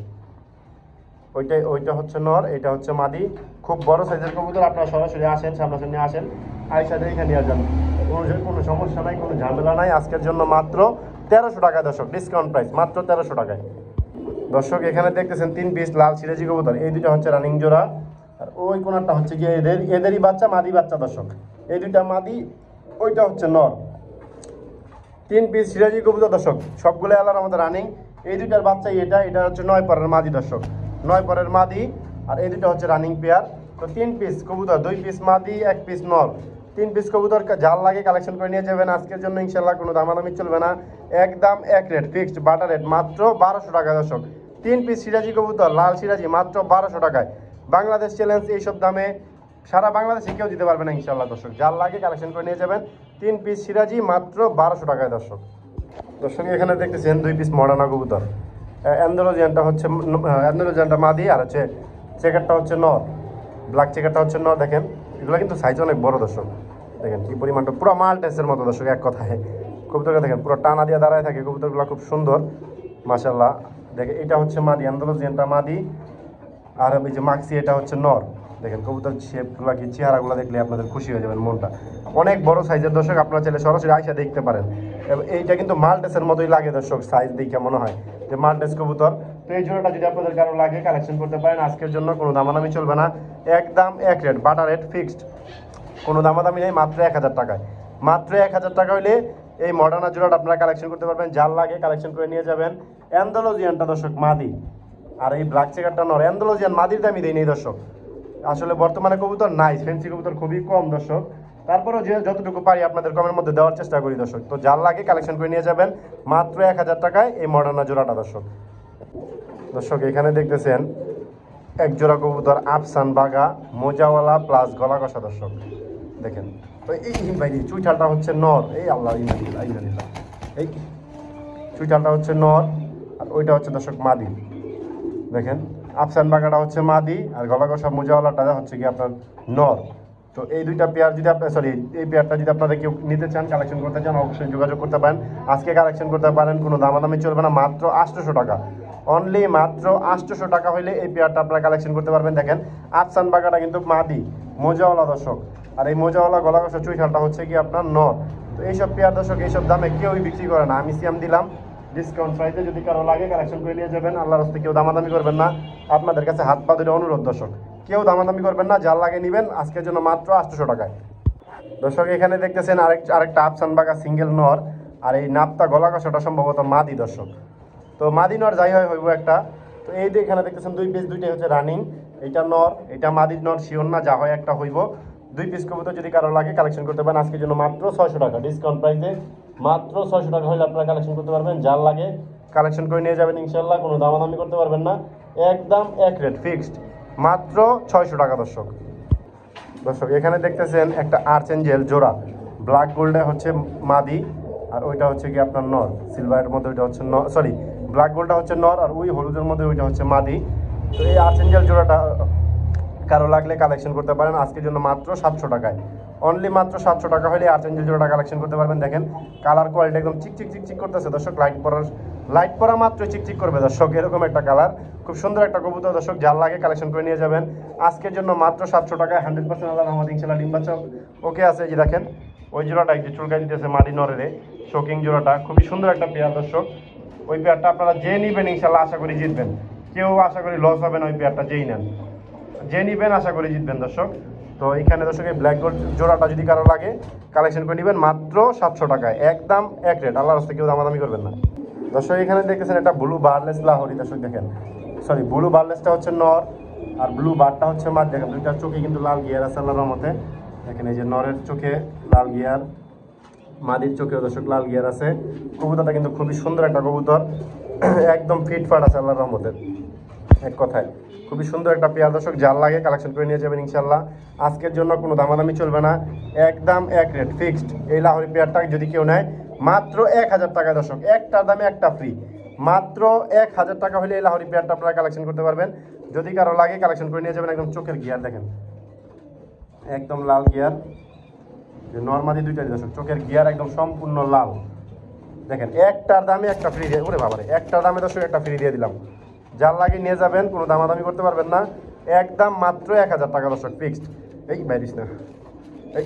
ওইটা হচ্ছে নর, এটা হচ্ছে মাদি, খুব বড় সাইজের কবুতর। আপনারা সরাসরি আসেন, সামনাসামনি আসেন, আইসা দেখে নিয়ে যান, কোনো সমস্যা নাই, কোনো ঝামেলা নাই। আজকের জন্য মাত্র 1300 টাকায় দর্শক, ডিসকাউন্ট প্রাইস, মাত্র 1300 টাকায় দর্শক। এখানে দেখতেছেন 3 পিস লাল সিরাজি কবুতর, এই দুটো হচ্ছে রানিং জোড়া, আর ওই কোনারটা হচ্ছে গিয়ে এদেরই বাচ্চা, মাদি বাচ্চা দর্শক। এই দুইটা মাদি, ওইটা হচ্ছে নর। 3 পিস সিরাজি কবুতর দর্শক, সবগুলো আল্লাহর আমাদের রানিং। এই দুইটার বাচ্চা এটা হচ্ছে 9 পরের মাদি দর্শক, 9 পরের মাদি, আর এই দুটো হচ্ছে রানিং পেয়ার। তো 3 পিস কবুতর, 2 পিস মাদি, 1 পিস নর, 3 পিস কবুতর যার লাগে কালেকশন করে নিয়ে যাবেন। আজকের জন্য ইনশাল্লাহ কোনো দামাদামি চলবে না, একদম এক রেট, ফিক্সড বাটার রেট, মাত্র 1200 টাকা দর্শক। 3 পিস সিরাজি কবুতর লাল সিরাজি মাত্র 1200 টাকায়। বাংলাদেশ চ্যালেঞ্জ, এইসব দামে সারা বাংলাদেশে কেউ দিতে পারবে না ইনশাল্লাহ দর্শক। যার লাগে কালেকশন করে নিয়ে যাবেন। 3 পিস সিরাজি মাত্র 1200 টাকায় দর্শক। দর্শক এখানে দেখতেছেন 2 পিস মডার্না কবুতর, অ্যান্ডোলজিয়ানটা হচ্ছে অ্যান্ডোলজিয়ানটা মাদি, আর হচ্ছে চেকারটা হচ্ছে নর। ব্ল্যাক চেকারটা হচ্ছে নর। দেখেন এগুলো কিন্তু সাইজ অনেক বড় দর্শক, দেখেন কি পরিমাণটা, পুরো মাল্টেসের মতো দর্শক এক কথায়। কবুতরটা দেখেন পুরো টানা দিয়ে দাঁড়ায় থাকে, কবুতরগুলো খুব সুন্দর মাশাল্লাহ। দেখেন এটা হচ্ছে মাদি, আন্দালুজিয়ানটা মাদি, আর ওই যে মাক্সি এটা হচ্ছে নর। দেখেন কবুতর শেপগুলো কি, চেহারাগুলো দেখলে আপনাদের খুশি হয়ে যাবেন, মনটা অনেক বড় সাইজের দর্শক। আপনারা চাইলে সরাসরি আইসা দেখতে পারেন। এইটা কিন্তু মাল্টেসের মতোই লাগে দর্শক, সাইজ দেখে মনে হয় যে মাল্টেস কবুতর। তো এই জোড়াটা যদি আপনাদের কারো লাগে কালেকশন করতে পারেন, আজকের জন্য কোনো দামাদামি চলবে না, একদম এক রেট, বাটার রেট ফিক্সড, কোনো দামাদামি নেই, মাত্র 1000 টাকায়। মাত্র 1000 টাকা হলে এই মডার্না জোড়াটা আপনারা কালেকশন করতে পারবেন, যার লাগে কালেকশন করে নিয়ে যাবেন। অ্যান্ডালুজিয়ানটা দর্শক মাদি, আর এই ব্ল্যাক চেকারটা নর। অ্যান্ডালুজিয়ান মাদির দামই দেয় নেই দর্শক, আসলে বর্তমানে কবুতর নাই, ফেন্সি কবুতর খুবই কম দর্শক। তারপরেও যে যতটুকু পারি আপনাদের কমের মধ্যে দেওয়ার চেষ্টা করি দর্শক। তো যার লাগে কালেকশন করে নিয়ে যাবেন মাত্র 1000 টাকায় এই মডার্না জোড়াটা দর্শক। দর্শক এখানে দেখতেছেন এক জোড়া কবুতর আফসান বাগা, মোজাওয়ালা প্লাস গলা কষা দর্শক। দেখেন তো এই ভাই চুইঠালটা হচ্ছে নর, এই আল্লাহ এই চুইঠালটা হচ্ছে নর, আর ওইটা হচ্ছে দর্শক মাদি। দেখেন আফসান বাগাটা হচ্ছে মাদি, আর গলা কষা মোজাওয়ালাটা হচ্ছে কি আপনার নর। তো এই দুইটা পেয়ার যদি আপনার এই পেয়ারটা যদি আপনারা কেউ নিতে চান, কালেকশন করতে চান, অবশ্যই যোগাযোগ করতে পারেন। আজকে কালেকশন করতে পারেন, কোনো দামাদামি চলবে না, মাত্র 800 টাকা, অনলি মাত্র 800 টাকা হইলে এই পেয়ারটা আপনারা কালেকশন করতে পারবেন। দেখেন আফসান বাগাটা কিন্তু মাদি, মোজাওয়ালা দর্শক, আর এই মোজাওয়ালা গলা কষা চুইঠালটা হচ্ছে কি আপনার নর। তো এইসব পেয়ার দর্শক এইসব দামে কেউই বিক্রি করে না, আমি সিয়াম দিলাম ডিসকাউন্ট প্রাইসে, যদি কারো লাগে কালেকশন করে নিয়ে যাবেন। আল্লাহর রাস্তায় কেউ দামাদামি করবেন না, আপনাদের কাছে হাত পা ধরে অনুরোধ দর্শক, কেউ দামাদামি করবেন না, যার লাগে নেবেন আজকের জন্য মাত্র 800 টাকায়। দর্শক এখানে দেখতেছেন আরেকটা আফসান বাগা সিঙ্গেল নর, আর এই নাপতা গলা কষাটা সম্ভবত মাদি দর্শক। তো মাদি নর যাই হয় হইব একটা। তো এই যে এখানে দেখতেছেন 2 পিস, দুইটাই হচ্ছে রানিং, এইটা নর এটা মাদি, নর শিওর না, যা হয় একটা হইব। 2 পিস কবুতর যদি কারো লাগে কালেকশন করতে পারেন আজকের জন্য মাত্র 600 টাকা, ডিসকাউন্ট প্রাইসে মাত্র 600 টাকা হলে আপনারা কালেকশন করতে পারবেন, যার লাগে কালেকশন করে নিয়ে যাবেন ইনশাল্লাহ, কোনো দামাদামি করতে পারবেন না, একদম এক রেট ফিক্সড, মাত্র 600 টাকা দর্শক। দর্শক এখানে দেখতেছেন একটা আর্চেঞ্জেল জোড়া, ব্ল্যাক গোল্ডে হচ্ছে মাদি, আর ওইটা হচ্ছে কি আপনার নর, সিলভারের মধ্যে ওইটা হচ্ছে নর, সরি ব্ল্যাক গোল্ডটা হচ্ছে নর, আর ওই হলুদের মধ্যে ওইটা হচ্ছে মাদি। তো এই আর্চেঞ্জেল জোড়াটা কারো লাগলে কালেকশন করতে পারেন আজকের জন্য মাত্র 700 টাকায়, অনলি মাত্র 700 টাকা হলে আর্চেঞ্জেল জোড়াটা কালেকশন করতে পারবেন। দেখেন কালার কোয়ালিটি একদম চিকচিক করতেছে দর্শক, লাইট পরা মাত্র চিকচিক করবে দর্শক, এরকম একটা কালার, খুব সুন্দর একটা কবুতর দর্শক, যার লাগে কালেকশন করে নিয়ে যাবেন আজকের জন্য মাত্র 700 টাকায়, 100% আল্লাহ রহমত ইনশাল্লাহ ডিম বাচ্চা ওকে আছে। এই যে দেখেন ওই জোড়াটা একটু চুলকাই দিতেছে মাদি নরেরে, শোকিং জোড়াটা খুবই সুন্দর একটা পেয়ার দর্শক। ওই পেয়ারটা আপনারা যে নিবেন ইনশাল্লাহ আশা করি জিতবেন, কেউ আশা করি লস হবে না, ওই পেয়ারটা যেই নেন যে নিবেন আশা করি জিতবেন দর্শক। তো এইখানে দর্শক এই ব্ল্যাক গোল্ড জোড়াটা যদি কারো লাগে কালেকশন করে নেবেন মাত্র 700 টাকায়, একদম এক রেট, আল্লাহর রাস্তায় কেউ দামাদামি করবেন না। দর্শক এখানে দেখতেছেন একটা ব্লু বার্লেস লাহোরি দর্শক, দেখেন সরি ব্লু বার্লেসটা হচ্ছে নর, আর ব্লু বারটা হচ্ছে মাদ। দেখেন দুইটার চোখে কিন্তু লাল গিয়ার আছে আল্লাহর রহমতে, দেখেন এই যে নরের চোখে লাল গিয়ার, মাদির চোখেও দর্শক লাল গিয়ার আছে। কবুতরটা কিন্তু খুবই সুন্দর একটা কবুতর, একদম ফিটফাট আছে আল্লাহর রহমতের, এক কথায় খুবই সুন্দর একটা পেয়ার দর্শক, যার লাগে কালেকশন করে নিয়ে যাবেন ইনশাল্লাহ আজকের জন্য, কোনো দামাদামি চলবে না, একদম এক রেট ফিক্সড। এই লাহোরি পেয়ারটা যদি কেউ নেয় মাত্র 1000 টাকা দর্শক, একটার দামে একটা ফ্রি, মাত্র 1000 টাকা হলে এই লাহোরি পেয়ারটা আপনারা কালেকশন করতে পারবেন। যদি কারো লাগে কালেকশন করে নিয়ে যাবেন, একদম চোখের গিয়ার দেখেন একদম লাল গিয়ার, যে নর্মালি দুইটাই দর্শক, চোখের গিয়ার একদম সম্পূর্ণ লাল। দেখেন একটার দামে একটা ফ্রি দিয়ে, ওরে বাবারে একটার দামে দর্শক একটা ফ্রি দিয়ে দিলাম, যার লাগে নিয়ে যাবেন, কোনো দামাদামি করতে পারবেন না, একদম মাত্র 1000 টাকা দর্শক ফিক্সড। এই বাইরিস না, এই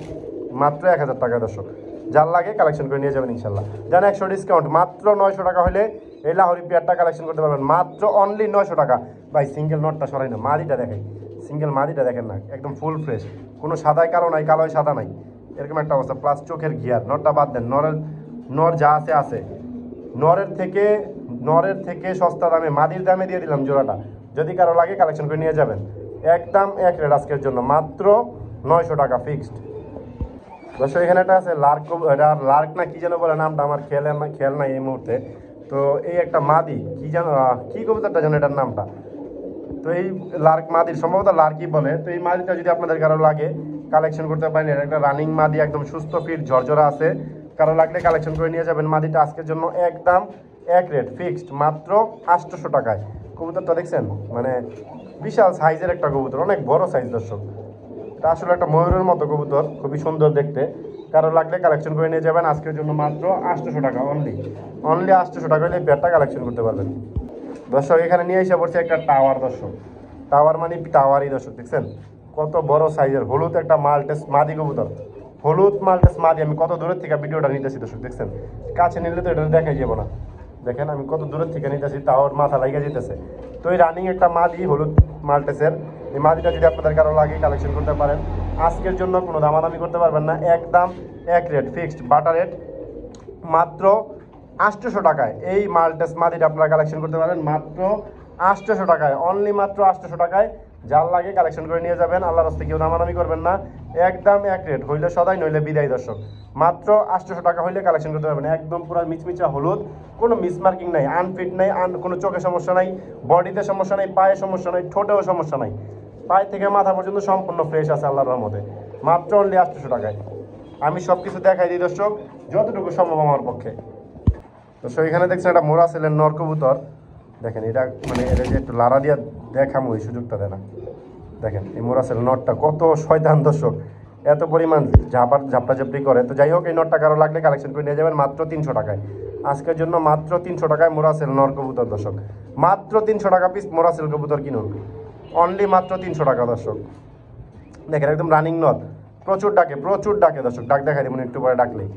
মাত্র 1000 টাকা দর্শক, যার লাগে কালেকশন করে নিয়ে যাবেন ইনশাল্লাহ। জান 100 ডিসকাউন্ট, মাত্র 900 টাকা হলে এই লাহোরি পেয়ারটা কালেকশন করতে পারবেন, মাত্র অনলি 900 টাকা। ভাই সিঙ্গেল নটটা সরাই না, মাদিটা দেখাই, সিঙ্গেল মাদিটা দেখেন না, একদম ফুল ফ্রেশ, কোনো সাদায় কালো নাই, কালোয় সাদা নাই, এরকম একটা অবস্থা, প্লাস চোখের গিয়ার। নটটা বাদ দেন, নর যা আছে আছে, নরের থেকে সস্তা দামে মাদির দামে দিয়ে দিলাম জোড়াটা, যদি কারো লাগে কালেকশন করে নিয়ে যাবেন, একদম এক রেট আজকের জন্য, মাত্র 900 টাকা ফিক্সড। দর্শক এখানে একটা আছে লার্ক, এটা লার্ক না কি যেন বলে নামটা, আমার খেয়াল নাই এই মুহূর্তে। তো এই একটা মাদি কি যেন, কি কবুতরটা যেন এটার নামটা, তো এই লার্ক মাদির সম্ভবত লার্কই বলে। তো এই মাদিটা যদি আপনাদের কারো লাগে কালেকশন করতে পারেন, এটা একটা রানিং মাদি, একদম সুস্থ ফিট ঝরঝরা আছে, কারো লাগলে কালেকশন করে নিয়ে যাবেন। মাদিটা আজকের জন্য একদম এক রেট ফিক্সড, মাত্র 800 টাকায়। কবুতরটা দেখছেন মানে বিশাল সাইজের একটা কবুতর, অনেক বড় সাইজ দর্শক। এটা আসলে একটা ময়ূরের মতো কবুতর, খুবই সুন্দর দেখতে। কারো লাগলে কালেকশন করে নিয়ে যাবেন আজকের জন্য মাত্র 800 টাকা, অনলি 800 টাকা হলে এই পেয়ারটা কালেকশন করতে পারবেন দর্শক। এখানে নিয়ে এসে পড়ছে একটা টাওয়ার দর্শক, টাওয়ার মানে টাওয়ারই দর্শক, দেখছেন কত বড় সাইজের হলুদ একটা মাল্টেস মাদি কবুতর, হলুদ মাল্টেস মাদি। আমি কত দূরের থেকে ভিডিওটা নিতেছি দর্শক, দেখছেন কাছে নিলে তো এটা দেখাই যাবো না। দেখেন আমি কত দূরের থেকে নিতেছি, টাওয়ার মাথা লাগিয়ে যেতেছে। তো এই রানিং একটা মাদি হলুদ মাল্টেসের, এই মাদিটা যদি আপনাদের কারো লাগে কালেকশন করতে পারেন আজকের জন্য, কোনো দামাদামি করতে পারবেন না, একদম এক রেট ফিক্সড বাটার রেট, মাত্র 800 টাকায় এই মাল্টেস মাদিটা আপনারা কালেকশন করতে পারেন মাত্র 800 টাকায়, অনলি মাত্র 800 টাকায়। যার লাগে কালেকশন করে নিয়ে যাবেন, আল্লাহর রাস্তায় কেউ দামাদামি করবেন না, একদম এক রেট, হইলে সদাই নইলে বিদায় দর্শক। মাত্র 800 টাকা হইলে কালেকশন করতে পারবেন, একদম পুরো মিচমিচা হলুদ, কোনো মিসমার্কিং নাই, আনফিট নাই, কোনো চোখে সমস্যা নাই, বডিতে সমস্যা নাই, পায়ে সমস্যা নাই, ঠোঁটেও সমস্যা নাই, পায়ে থেকে মাথা পর্যন্ত সম্পূর্ণ ফ্রেশ আছে আল্লাহর রহমতে, মাত্র অনলি 800 টাকায়। আমি সব কিছু দেখাই দিই দর্শক যতটুকু সম্ভব আমার পক্ষে। দর্শক এখানে দেখছেন একটা মোরা সেলের নর কবুতর, দেখেন এটা মানে এটা যে একটু লাড়া দিয়া দেখামো এই সুযোগটা দেয় না। দেখেন এই মোরা সেল নটটা কত শয়তান দর্শক, এত পরিমাণ ঝাপটাঝাপটি করে। তো যাই হোক এই নটটা কারো লাগলে কালেকশন করে নিয়ে যাবেন মাত্র 300 টাকায়, আজকের জন্য মাত্র 300 টাকায় মোরা সেল নর কবুতর দর্শক, মাত্র 300 টাকা পিস মোরা সেল কবুতর কিনুন, অনলি মাত্র 300 টাকা দর্শক। দেখেন একদম রানিং নট, প্রচুর ডাকে দর্শক, ডাক দেখাই দেবেন একটু পরে ডাকলেই।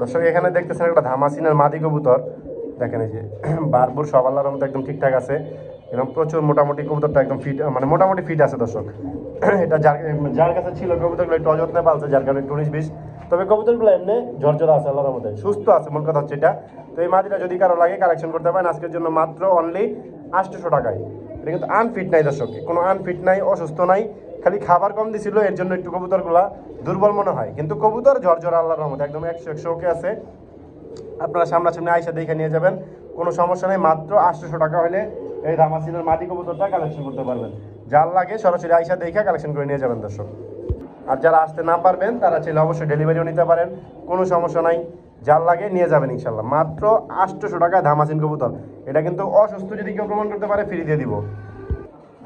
দর্শক এখানে দেখতেছেন একটা ধামাসিনের মাদি কবুতর, দেখেন এই যে বারবুর সব আল্লাহর মতো একদম ঠিকঠাক আছে, এবং প্রচুর মোটামুটি কবুতরটা একদম ফিট, মানে মোটামুটি ফিট আছে দর্শক। এটা যার কাছে ছিল কবুতরগুলো একটু অযত্নে পালছে, যার কারণে একটু 19-20, তবে কবুতরগুলো এমনি ঝরঝরা আছে আল্লাহর মধ্যে, সুস্থ আছে, মূল কথা হচ্ছে এটা। তো এই মাদিটা যদি কারো লাগে কালেকশন করতে পারেন আজকের জন্য মাত্র অনলি 800 টাকায়। এটা কিন্তু আনফিট নাই দর্শক, কোনো আনফিট নাই, অসুস্থ নাই, খালি খাবার কম দিছিল এর জন্য একটু কবুতরগুলা দুর্বল মনে হয়, কিন্তু কবুতর ঝরঝরা আল্লাহর রহমতে একদম 100 ওকে আছে। আপনারা সামনাসামনি আইসা দেখে নিয়ে যাবেন, কোনো সমস্যা নেই, মাত্র 800 টাকা হলে এই ধামাসিনের মাটি কবুতরটা কালেকশন করতে পারবেন। যার লাগে সরাসরি আইসা দেখে কালেকশন করে নিয়ে যাবেন দর্শক। আর যারা আসতে না পারবেন তারা চাইলে অবশ্যই ডেলিভারিও নিতে পারেন, কোনো সমস্যা নাই, যার লাগে নিয়ে যাবেন ইনশাল্লাহ। মাত্র 800 টাকায় ধামাসিন কবুতর, এটা কিন্তু অসুস্থ যদি কেউ প্রমাণ করতে পারে ফ্রি দিয়ে দিব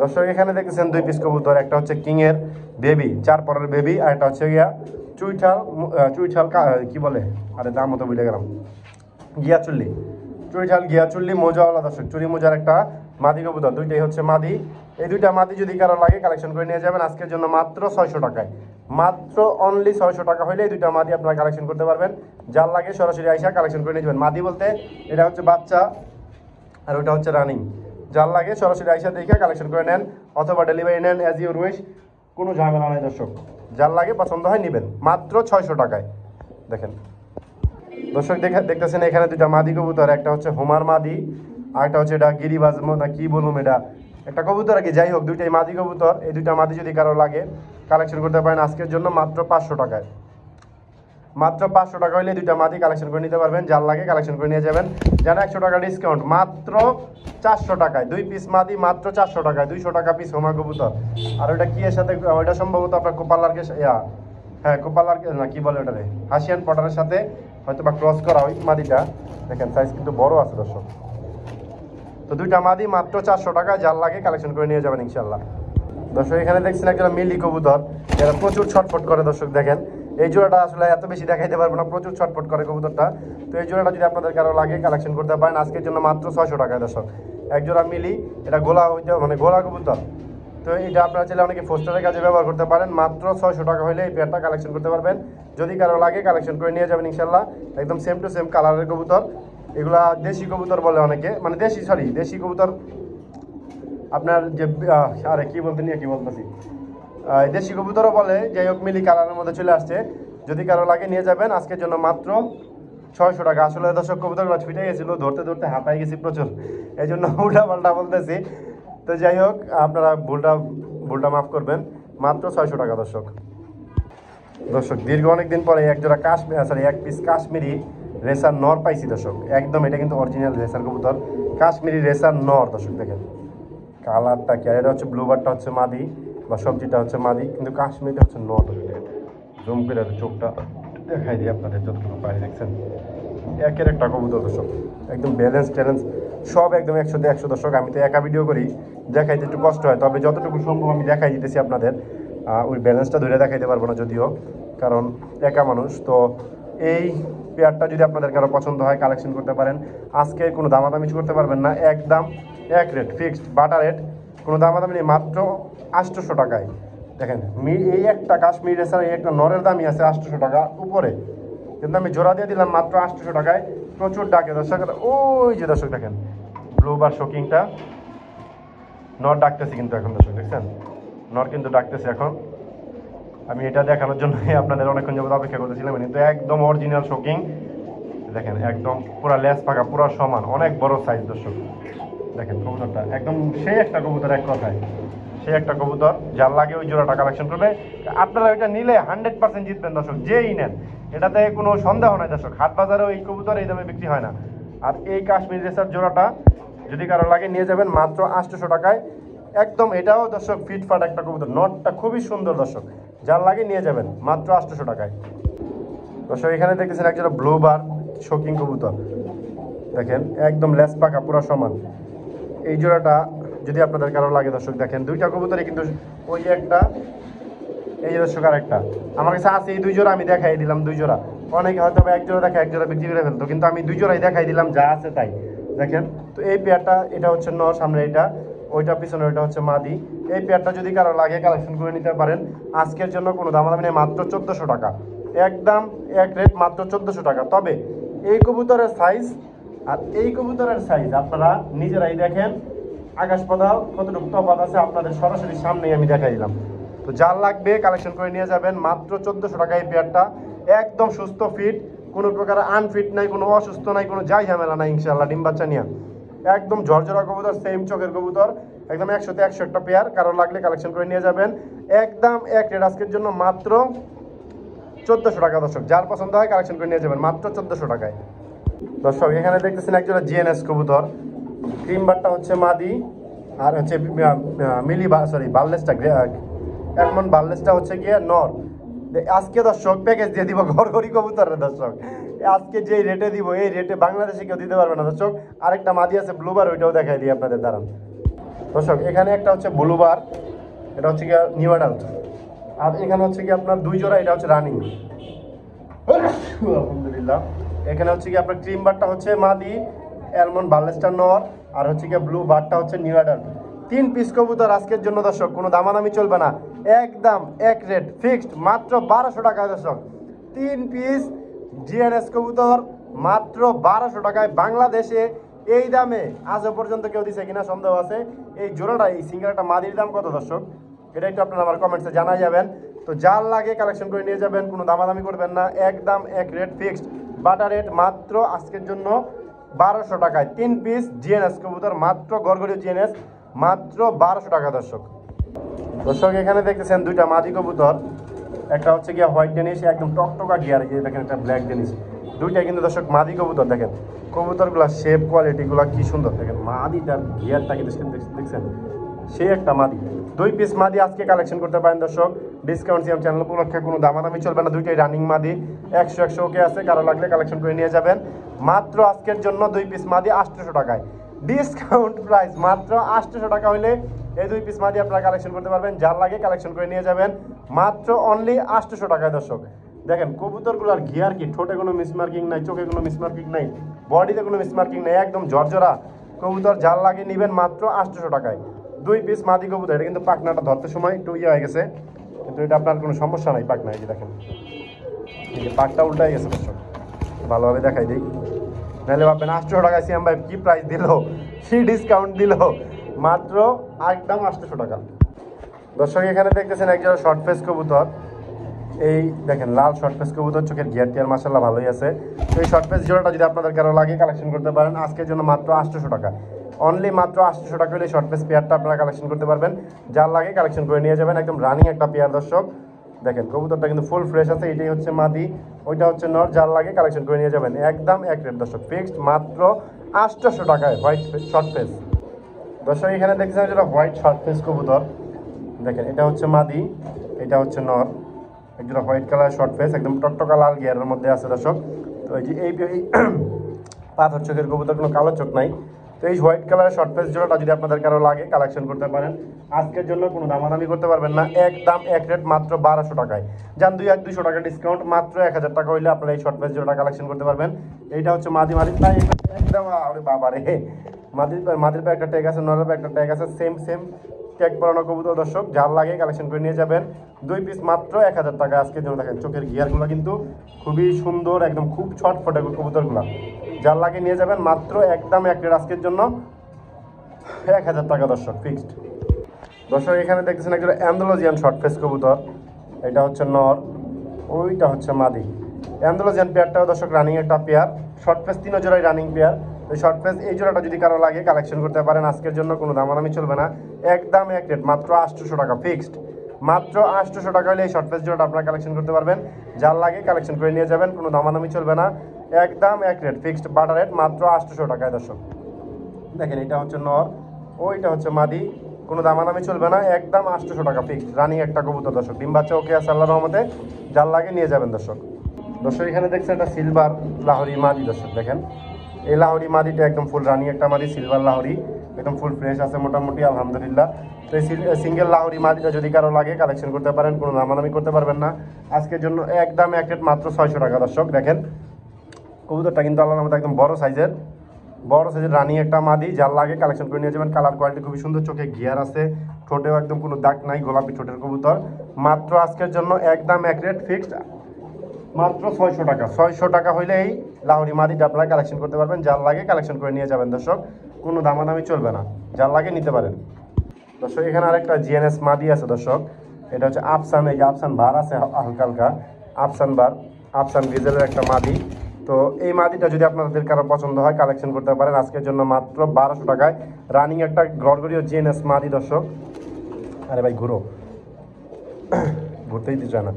দর্শক। এখানে দেখতেছেন 2 পিস কবুতর, একটা হচ্ছে কিংয়ের বেবি, 4 পরের বেবি, আর একটা হচ্ছে গিয়া চুইঠাল কি বলে, আরে দাম মতো বুঝে গেলাম, গিয়াচুল্লি মোজাওয়ালা দর্শক, চুরি মোজার একটা মাদি কবুতর, দুইটাই হচ্ছে মাদি। এই দুইটা মাদি যদি কারো লাগে কালেকশন করে নিয়ে যাবেন আজকের জন্য মাত্র 600 টাকায়, মাত্র অনলি 600 টাকা হলে এই দুইটা মাদি আপনারা কালেকশন করতে পারবেন। যার লাগে সরাসরি আইসা কালেকশন করে নিয়ে যাবেন। মাদি বলতে এটা হচ্ছে বাচ্চা আর ওইটা হচ্ছে রানিং, যার লাগে সরাসরি আইসা দেখে কালেকশন করে নেন, অথবা ডেলিভারি নেন, অ্যাজ ইউর উইশ, কোনো ঝামেলা নাই দর্শক। যার লাগে পছন্দ হয় নেবেন, মাত্র 600 টাকায়। দেখেন দর্শক দেখতেছেন এখানে দুইটা মাদি কবুতর, একটা হচ্ছে হোমার মাদি আর একটা হচ্ছে এটা গিরিবাজ না কি বলুন, এটা একটা কবুতর আর কি, যাই হোক দুইটাই মাদি কবুতর। এই দুইটা মাদি যদি কারো লাগে কালেকশন করতে পারেন আজকের জন্য মাত্র 500 টাকায়, মাত্র 500 টাকা হলে দুইটা মাদি কালেকশন করে নিতে পারবেন। যার লাগে কালেকশন করে নিয়ে যাবেন, যারা 100 টাকা ডিসকাউন্ট, মাত্র 400 টাকায় 2 পিস মাদি, মাত্র 400 টাকায়, 200 টাকা পিস হোমা কবুতর। আর ওইটা কি এর সাথে, ওইটা সম্ভবত আপনার কোপালারকে, হ্যাঁ কোপালারকে না কি বলে ওটারে, হাসিয়ান পটারের সাথে হয়তো বা ক্রস করা ওই মাদিটা। দেখেন সাইজ কিন্তু বড় আছে দর্শক। তো দুইটা মাদি মাত্র 400 টাকা, যার লাগে কালেকশন করে নিয়ে যাবেন ইনশাল্লাহ দর্শক। এখানে দেখছেন একটা মিলি কবুতর, এরা প্রচুর ছটফট করে দর্শক। দেখেন এই জোড়াটা আসলে এত বেশি দেখাইতে পারবো না, প্রচুর ছটফট করে কবুতরটা। তো এই জোড়াটা যদি আপনাদের কারো লাগে কালেকশন করতে পারেন আজকের জন্য মাত্র 600 টাকায় দর্শক। এক জোড়া মিলি, এটা গোলা মানে গোলা কবুতর। তো এটা আপনারা চাইলে অনেকে ফোস্টারের কাজে ব্যবহার করতে পারেন, মাত্র 600 টাকা হলে এই পেয়ারটা কালেকশন করতে পারবেন। যদি কারো লাগে কালেকশন করে নিয়ে যাবেন ইনশাল্লাহ। একদম সেম টু সেম কালারের কবুতর, এগুলা দেশি কবুতর বলে অনেকে, মানে দেশি কবুতর আপনার যে আরে কি বলতে নিয়ে কি বলতেছি, দেশি কবুতরও বলে, যাই হোক মিলি কালারের মধ্যে চলে আসছে। যদি কারো লাগে নিয়ে যাবেন আজকের জন্য মাত্র 600 টাকা। আসলে দর্শক কবুতরগুলো ছুটে গেছিল, ধরতে ধরতে হাঁপাই গেছি প্রচুর, এই জন্য উল্টা পাল্টা বলতেছি। তো যাই হোক আপনারা ভুলটা মাফ করবেন, মাত্র 600 টাকা দর্শক। দীর্ঘ অনেকদিন পরে এক জোড়া এক পিস কাশ্মীরি রেসার নর পাইছি দর্শক, একদম এটা কিন্তু অরিজিনাল রেসার কবুতর, কাশ্মীরি রেসার নর দর্শক। দেখেন কালারটা কি, এটা হচ্ছে ব্লুবারটা হচ্ছে মাদি বা সবজিটা হচ্ছে মাদি, কিন্তু কাশ্মীরিটা হচ্ছে নর। জুম করে চোখটা দেখাই দিই আপনাদের যতটুকু পাই, দেখছেন একের একটা কবুতর দর্শক, একদম ব্যালেন্স ট্যালেন্স সব একদম 100তে 100 দর্শক। আমি তো একা ভিডিও করি, দেখাইতে একটু কষ্ট হয়, তবে যতটুকু সম্ভব আমি দেখাই দিতেছি আপনাদের। ওই ব্যালেন্সটা ধরে দেখাইতে পারবো না যদিও, কারণ একা মানুষ তো। এই পেয়ারটা যদি আপনাদের কারো পছন্দ হয় কালেকশন করতে পারেন। আজকে কোনো দামাদামি করতে পারবেন না, একদম এক রেট ফিক্সড বাটা রেট, কোনো দামাদামি নেই, মাত্র 800 টাকায়। দেখেন এই একটা কাশ্মীর রেসার এই একটা নরের দামই আছে 800 টাকা উপরে, কিন্তু আমি জোড়া দিয়ে দিলাম মাত্র 800 টাকায়। প্রচুর ডাকে দর্শক, ওই যে দর্শক দেখেন ব্লু বার শোকিংটা, নর ডাকতেছি কিন্তু এখন দর্শক দেখছেন, নর কিন্তু ডাকতেছে এখন। আমি এটা দেখানোর জন্য আপনাদের অনেকক্ষণ যাবত অপেক্ষা করতেছিলাম, কিন্তু একদম অরিজিনাল শোকিং দেখেন, একদম পুরা লেস পাকা, পুরা সমান, অনেক বড় সাইজ দর্শক। দেখেন কবুতরটা একদম সেই একটা কবুতর, এক কথায় সেই একটা কবুতর। যার লাগে ওই জোড়াটা কালেকশন করবে। আপনারা ওইটা নিলে 100% জিতবেন দর্শক, যেই নেন, এটাতে কোনো সন্দেহ নাই দর্শক। হাট বাজারেও এই কবুতর এই দামে বিক্রি হয় না। আর এই কাশ্মীর রেসার জোড়াটা যদি কারো লাগে নিয়ে যাবেন মাত্র 800 টাকায় একদম। এটাও দর্শক ফিটফাট একটা কবুতর, নটটা খুবই সুন্দর দর্শক, যার লাগে নিয়ে যাবেন মাত্র 800 টাকায় দর্শক। এখানে দেখতেছেন একজোড়া ব্লু বার শোকিং কবুতর, দেখেন একদম লেস পাকা পুরো সমান। এই জোড়াটা যদি আপনাদের কারো লাগে দর্শক, দেখেন দুইটা কবুতরই কিন্তু ওই একটা, এই যে দর্শক আর একটা আমার কাছে আছে, এই দুই জোড়া আমি দেখাই দিলাম। দুই জোড়া অনেকে হয়তো এক জোড়া দেখে এক জোড়া বিক্রি করে ফেলতো, কিন্তু আমি দুই জোড়াই দেখাই দিলাম, যা আছে তাই দেখেন। তো এই পেয়ারটা এটা হচ্ছে নর, সামনে এটা, ওইটা পিছনে ওইটা হচ্ছে মাদি। এই পেয়ারটা যদি কারো লাগে কালেকশন করে নিতে পারেন। আজকের জন্য কোনো দামাদামি নেই, মাত্র 1400 টাকা একদম এক রেট, মাত্র 1400 টাকা। তবে এই কবুতরের সাইজ আর এই কবুতরের সাইজ আপনারা নিজেরাই দেখেন, আকাশ পাতাল কতটুকু তফাৎ আছে আপনাদের সরাসরি সামনেই আমি দেখাই দিলাম। তো যার লাগবে কালেকশন করে নিয়ে যাবেন মাত্র 1400 টাকা এই পেয়ারটা, একদম সুস্থ ফিট, কোনো প্রকার আনফিট নাই, কোনো অসুস্থ নাই, কোনো যাই ঝামেলা নাই ইনশাআল্লাহ। ডিম বাচ্চা নিয়ে একদম ঝরঝরা কবুতর, সেম চোখের কবুতর, একদম 100তে 100 একটা পেয়ার। কারো লাগলে কালেকশন করে নিয়ে যাবেন একদম এক রেট আজকের জন্য মাত্র 1400 টাকা দর্শক। যার পছন্দ হয় কালেকশন করে নিয়ে যাবেন মাত্র 1400 টাকায় দর্শক। এখানে দেখতেছেন একজোড়া জিএনএস কবুতর, ক্রিম বারটা হচ্ছে মাদি, আর হচ্ছে মিলি সরি বার্লেসটা এমন বার্লেসটা হচ্ছে গিয়ে নর। আজকে দর্শক প্যাকেজ দিয়ে দিব ঘরঘরি কবুতরের দর্শক, আজকে যে রেটে দিব এই রেটে বাংলাদেশে কেউ দিতে পারবে না দর্শক। আরেকটা মাদি আছে ব্লুবার, ওইটাও দেখাই দিই আপনাদের দাঁড়ান দর্শক। এখানে একটা হচ্ছে ব্লুবার, এটা হচ্ছে গিয়ে নিউ অ্যাডাল্ট, আর এখানে হচ্ছে কি আপনার দুই জোড়া, এটা হচ্ছে রানিং আলহামদুলিল্লাহ। এখানে হচ্ছে কি আপনার ক্রিম বারটা হচ্ছে মাদি, অ্যালমন্ড বার্লেসটা নর, আর হচ্ছে কি ব্লু বারটা হচ্ছে নিউ অ্যাডাল্ট। 3 পিস কবুতর আজকের জন্য দর্শক, কোনো দামাদামি চলবে না, একদম এক রেট ফিক্সড মাত্র 1200 টাকা দর্শক। 3 পিস জিএনএস কবুতর মাত্র 1200 টাকায় বাংলাদেশে। এই দামে আজও পর্যন্ত কেউ দিছে কিনা সন্দেহ আছে। এই জোড়াটা, এই সিঙ্গেলটা মাদির দাম কত দর্শক, এটা একটু আপনারা আমার কমেন্টসে জানাই যাবেন। তো যার লাগে কালেকশন করে নিয়ে যাবেন, কোনো দামাদামি করবেন না, একদম এক রেট ফিক্সড বাটা রেট মাত্র আজকের জন্য 1200 টাকায়। 3 পিস জিএনএস কবুতর মাত্র, গড়গড়ি জিএনএস মাত্র 1200 টাকা দর্শক। দর্শক এখানে দেখতেছেন দুইটা মাদি কবুতর, একটা হচ্ছে গিয়া হোয়াইট ডেনিশ, একদম টকটকা গিয়ার, এই দেখেন একটা ব্ল্যাক ডেনিশ, দুইটাই কিন্তু দর্শক মাদি কবুতর। দেখেন কবুতরগুলো শেপ কোয়ালিটিগুলো কি সুন্দর, দেখেন মাদিটার গিয়ারটা কিন্তু দেখছেন, সে একটা মাদি। 2 পিস মাদি আজকে কালেকশন করতে পারেন দর্শক, ডিসকাউন্ট সিএম চ্যানেল উপলক্ষে, কোনো দামাদামি চলবে না, দুইটাই রানিং মাদি, 100 ওকে আছে। কারো লাগলে কালেকশন করে নিয়ে যাবেন মাত্র আজকের জন্য 2 পিস মাদি 800 টাকায়, ডিসকাউন্ট প্রাইস মাত্র 800 টাকা হলে এই 2 পিস মাদি আপনারা কালেকশন করতে পারবেন। যার লাগে কালেকশন করে নিয়ে যাবেন মাত্র অনলি 800 টাকায় দর্শক। দেখেন কবুতরগুলোর গিয়ার কি, ঠোঁটে কোনো মিসমার্কিং নাই, চোখে কোনো মিসমার্কিং নাই, বডিতে কোনো মিসমার্কিং নাই, একদম ঝরঝরা কবুতর। যার লাগে নেবেন মাত্র 800 টাকায় 2 পিস মাদি কবুতর। এটা কিন্তু পাখনাটা ধরতে সময় একটু ইয়ে হয়ে গেছে, কিন্তু এটা আপনার কোনো সমস্যা নাই পাখনা, এই যে দেখেন এই যে পাখটা উল্টাই গেছে দর্শক, ভালোভাবে দেখাই দিই, নাহলে ভাববেন 800 টাকায় সিএম ভাই কী প্রাইস দিল, কি ডিসকাউন্ট দিল, মাত্র একদম 800 টাকা দর্শক। এখানে দেখতেছেন একজন শর্ট ফেস কবুতর, এই দেখেন লাল শর্ট ফেস কবুতর, চোখের গিয়ার টিয়ার মাশাআল্লাহ ভালোই আছে। তো এই শর্ট ফেস জোড়াটা যদি আপনাদের কারো লাগে কালেকশন করতে পারেন আজকের জন্য মাত্র 800 টাকা, অনলি মাত্র 800 টাকা হলে শর্ট ফেস পেয়ারটা আপনারা কালেকশন করতে পারবেন। যার লাগে কালেকশন করে নিয়ে যাবেন, একদম রানিং একটা পেয়ার দর্শক। দেখেন কবুতরটা কিন্তু ফুল ফ্রেশ আছে, এটাই হচ্ছে মাদি, ওইটা হচ্ছে নর। যার লাগে কালেকশন করে নিয়ে যাবেন একদম এক রেট দর্শক, ফিক্সড মাত্র 800 টাকায় হোয়াইট শর্ট ফেস দর্শক। এখানে দেখছেন যেটা হোয়াইট শর্ট ফেস কবুতর, দেখেন এটা হচ্ছে মাদি, এটা হচ্ছে নর, একজোড়া হোয়াইট কালার শর্ট ফেস, একদম টকটকা লাল গিয়ারের মধ্যে আছে দর্শক। তো ওই যে এই পাথর চোখের কবুতর, কোনো কালো চোখ নাই। তো এই হোয়াইট কালারের শর্ট ফেস জোড়াটা যদি আপনাদের কারো লাগে কালেকশন করতে পারেন। আজকের জন্য কোনো দামাদামি করতে পারবেন না, একদম এক রেট মাত্র 1200 টাকায়। যান 200 টাকা ডিসকাউন্ট, মাত্র 1000 টাকা হইলে আপনারা এই শর্ট ফেস জোড়াটা কালেকশন করতে পারবেন। এইটা হচ্ছে মাদি তাই একদম আরে বাবা রে, মাদির পায়ে একটা ট্যাগ আছে, নরের পায়ে একটা ট্যাগ আছে, সেম ট্যাগ পরানো কবুতর দর্শক, যার লাগে কালেকশন করে নিয়ে যাবেন। 2 পিস মাত্র 1000 টাকা আজকের জন্য। দেখেন চোখের গিয়ারগুলো কিন্তু খুবই সুন্দর, একদম খুব ছটফটে কবুতরগুলো, যার লাগে নিয়ে যাবেন মাত্র একদম এক রেট আজকের জন্য 1000 টাকা দর্শক, ফিক্সড। দর্শক এখানে দেখতেছেন একটা অ্যান্ডালুজিয়ান শর্ট ফেস কবুতর, এটা হচ্ছে নর, ওইটা হচ্ছে মাদি। অ্যান্ডালুজিয়ান পেয়ারটাও দর্শক রানিং একটা পেয়ার, শর্ট ফেস 3 জোড়াই রানিং পেয়ার। ওই শর্ট ফেস এই জোড়াটা যদি কারো লাগে কালেকশন করতে পারেন, আজকের জন্য কোনো দামাদামি চলবে না, একদম এক রেট মাত্র 800 টাকা ফিক্সড। মাত্র 800 টাকা হলে এই শর্ট ফেস জোড়াটা আপনারা কালেকশন করতে পারবেন, যার লাগে কালেকশন করে নিয়ে যাবেন, কোনো দামাদামি চলবে না, একদম এক রেট ফিক্সড বাটার রেট মাত্র 800 টাকায় দর্শক। দেখেন এটা হচ্ছে নর, ওইটা হচ্ছে মাদি, কোনো দামাদামি চলবে না, একদম 800 টাকা ফিক্সড রানিং একটা কবুতর দর্শক। ডিম বাচ্চা ওকে আছে আল্লাহর রহমতে, যার লাগে নিয়ে যাবেন দর্শক। দর্শক এখানে দেখছেন একটা সিলভার লাহোরি মাদি দর্শক, দেখেন এই লাহোরি মাদিটা একদম ফুল রানিং একটা মাদি, সিলভার লাহোরি, একদম ফুল ফ্রেশ আছে মোটামুটি আলহামদুলিল্লাহ। তো এই সিঙ্গেল লাহোরি মাদিটা যদি কারো লাগে কালেকশন করতে পারেন, কোনো দামাদামি করতে পারবেন না, আজকের জন্য একদম এক রেট মাত্র 600 টাকা দর্শক। দেখেন কবুতরটা কিন্তু আল্লাহর রহমতে একদম বড় সাইজের রানিং একটা মাদি, যার লাগে কালেকশন করে নিয়ে যাবেন। কালার কোয়ালিটি খুবই সুন্দর, চোখে গিয়ার আছে, ঠোঁটেও একদম কোনো দাগ নাই, গোলাপি ঠোঁটের কবুতর। মাত্র আজকের জন্য একদম এক রেট ফিক্সড মাত্র 600 টাকা। 600 টাকা হইলে এই লাহোরি মাদিটা আপনারা কালেকশন করতে পারবেন, যার লাগে কালেকশন করে নিয়ে যাবেন দর্শক, কোনো দামাদামি চলবে না, যার লাগে নিতে পারেন দর্শক। এখানে আরেকটা জিএনএস মাদি আছে দর্শক, এটা হচ্ছে আফসান, এই যে আফসান বার আছে হালকা হালকা, আফসান ভিজেলের একটা মাদি। তো এই মাদিটা যদি আপনাদের কারো পছন্দ হয় কালেকশন করতে পারেন, আজকের জন্য মাত্র 1200 টাকায় রানিং একটা গড়গড়ীয় জিএনএস মাদি দর্শক। আরে ভাই ঘুরতেই দিচ্ছে না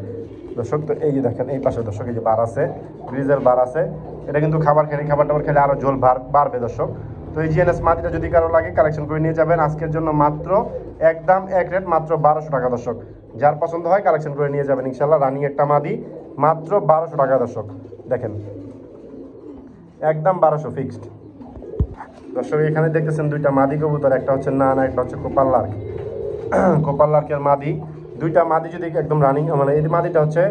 দর্শক। তো এই যে দেখেন এই পাশে দর্শক, এই যে বার আছে, গ্রিজের বার আছে, এটা কিন্তু খাবার টাবার খেলে আরও ঝোল বাড়বে দর্শক। তো এই জিএনএস মাদিটা যদি কারো লাগে কালেকশন করে নিয়ে যাবেন, আজকের জন্য মাত্র একদম এক রেট মাত্র 1200 টাকা দর্শক। যার পছন্দ হয় কালেকশন করে নিয়ে যাবেন ইনশাল্লাহ, রানিং একটা মাদি মাত্র 1200 টাকা দর্শক। দেখেন একদম 1200 ফিক্সড দর্শক। এখানে দেখতেছেন দুইটা মাদি কবুতর, একটা হচ্ছে নানা, একটা হচ্ছে কোপাল লার্কের মাদি। দুইটা মাদি যদি একদম রানিং, মানে এই মাদিটা হচ্ছে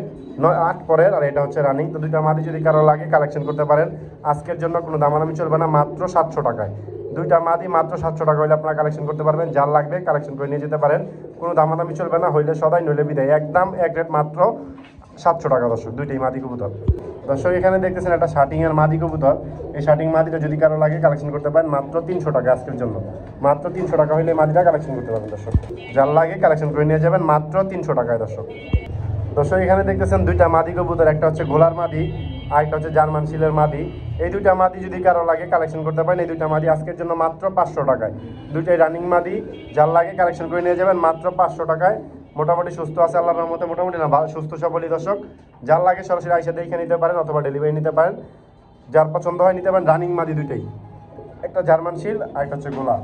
9-8 পরের, আর এটা হচ্ছে রানিং। তো দুইটা মাদি যদি কারো লাগে কালেকশন করতে পারেন, আজকের জন্য কোনো দামাদামি চলবে না, মাত্র 700 টাকায়। দুইটা মাদি মাত্র 700 টাকা হইলে আপনারা কালেকশন করতে পারবেন, যার লাগবে কালেকশন করে নিয়ে যেতে পারেন, কোনো দামাদামি চলবে না, হইলে সদাই নইলে বিদায়, একদম এক রেট মাত্র 700 টাকা দর্শক, দুইটাই মাদি কবুতর দর্শক। এখানে দেখতেছেন একটা শার্টিংয়ের মাদি কবুতর, এই শার্টিং মাদিটা যদি কারো লাগে কালেকশন করতে পারেন, মাত্র 300 টাকা আজকের জন্য, মাত্র 300 টাকা হইলে মাদিটা কালেকশন করতে পারবেন দর্শক, যার লাগে কালেকশন করে নিয়ে যাবেন মাত্র 300 টাকায় দর্শক। এখানে দেখতেছেন দুইটা মাদি কবুতর, একটা হচ্ছে গোলার মাদি, আর একটা হচ্ছে জার্মান শিলের মাদি। এই দুইটা মাদি যদি কারো লাগে কালেকশন করতে পারেন, এই দুইটা মাদি আজকের জন্য মাত্র 500 টাকায়, দুইটাই রানিং মাদি, যার লাগে কালেকশন করে নিয়ে যাবেন মাত্র 500 টাকায়। মোটামুটি সুস্থ আছে আল্লাহর রহমতে, মোটামুটি না সুস্থ সবলই দর্শক, যার লাগে সরাসরি আইসা দেখে নিতে পারেন অথবা ডেলিভারি নিতে পারেন, যার পছন্দ হয় নিতে পারেন। রানিং মাদি দুইটাই, একটা জার্মান শিল আর একটা হচ্ছে গোলা,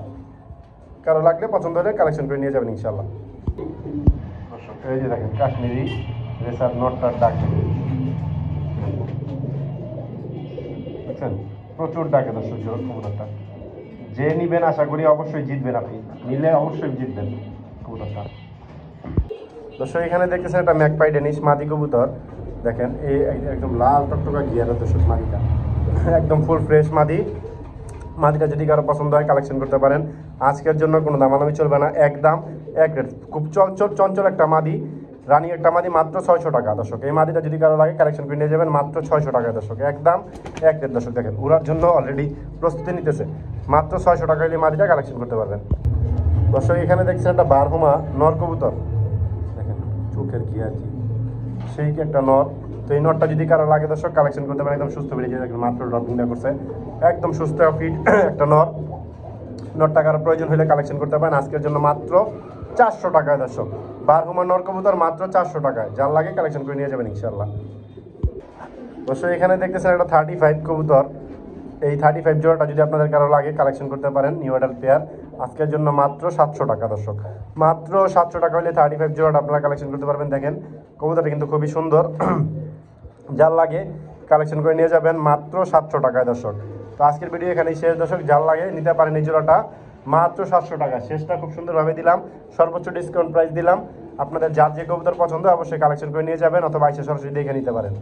কারো লাগলে পছন্দ হলে কালেকশন করে নিয়ে যাবেন ইনশাল্লাহ দর্শক। এই যে দেখেন কাশ্মীরি রেসার নটটার ডাক, বুঝছেন প্রচুর ডাকে দর্শক কবুতরটা। যে নিবেন আশা করি অবশ্যই জিতবেন, আপনি নিলে অবশ্যই জিতবেন কবুতরটা দর্শক। এখানে দেখতেছেন একটা ম্যাকপাই ডেনিশ মাদি কবুতর, দেখেন এই একদম লাল টকটকা গিয়ারের দর্শক মাদিটা, একদম ফুল ফ্রেশ মাদিটা যদি কারো পছন্দ হয় কালেকশন করতে পারেন, আজকের জন্য কোনো দামাদামি চলবে না, একদম এক রেট, খুব চঞ্চল একটা মাদি, রানিং একটা মাদি, মাত্র 600 টাকা দর্শক। এই মাদিটা যদি কারো লাগে কালেকশন করে নিয়ে যাবেন মাত্র 600 টাকা দর্শক, একদম এক রেট দর্শক। দেখেন উড়ার জন্য অলরেডি প্রস্তুতি নিতেছে, মাত্র 600 টাকা হলে মাদিটা কালেকশন করতে পারবেন দর্শক। এখানে দেখছেন একটা বারহুমা নর কবুতর, দেখেন চোখের কি আর কি, সেই কি একটা নর। তো এই নটটা যদি কারো লাগে দর্শক কালেকশন করতে পারেন, একদম সুস্থ বেরিয়ে যায়, মাত্র ড্রপিংটা করছে, একদম সুস্থ ফিট একটা নটটা কারো প্রয়োজন হলে কালেকশন করতে পারেন, আজকের জন্য মাত্র 400 টাকায় দর্শক। বারহুমা নর কবুতর মাত্র 400 টাকায়, যার লাগে কালেকশন করে নিয়ে যাবেন ইনশাল্লাহ দর্শক। এখানে দেখতেছেন একটা 35 কবুতর, এই 35 জোড়াটা যদি আপনাদের কারো লাগে কালেকশন করতে পারেন, নিউ অ্যাডাল্ট পেয়ার, আজকের জন্য মাত্র 700 টাকা দর্শক, মাত্র 700 টাকা হলে 35 জোড়াটা আপনারা কালেকশন করতে পারবেন। দেখেন কবুতরটা কিন্তু খুবই সুন্দর, যার লাগে কালেকশন করে নিয়ে যাবেন মাত্র 700 টাকায় দর্শক। তো আজকের ভিডিও এখানেই শেষ দর্শক, যার লাগে নিতে পারেন এই জোড়াটা মাত্র 700 টাকা। শেষটা খুব সুন্দরভাবে দিলাম, সর্বোচ্চ ডিসকাউন্ট প্রাইস দিলাম। আপনাদের যার যে কবুতর পছন্দ অবশ্যই কালেকশন করে নিয়ে যাবেন, অথবা এসে সরাসরি দেখে নিতে পারেন।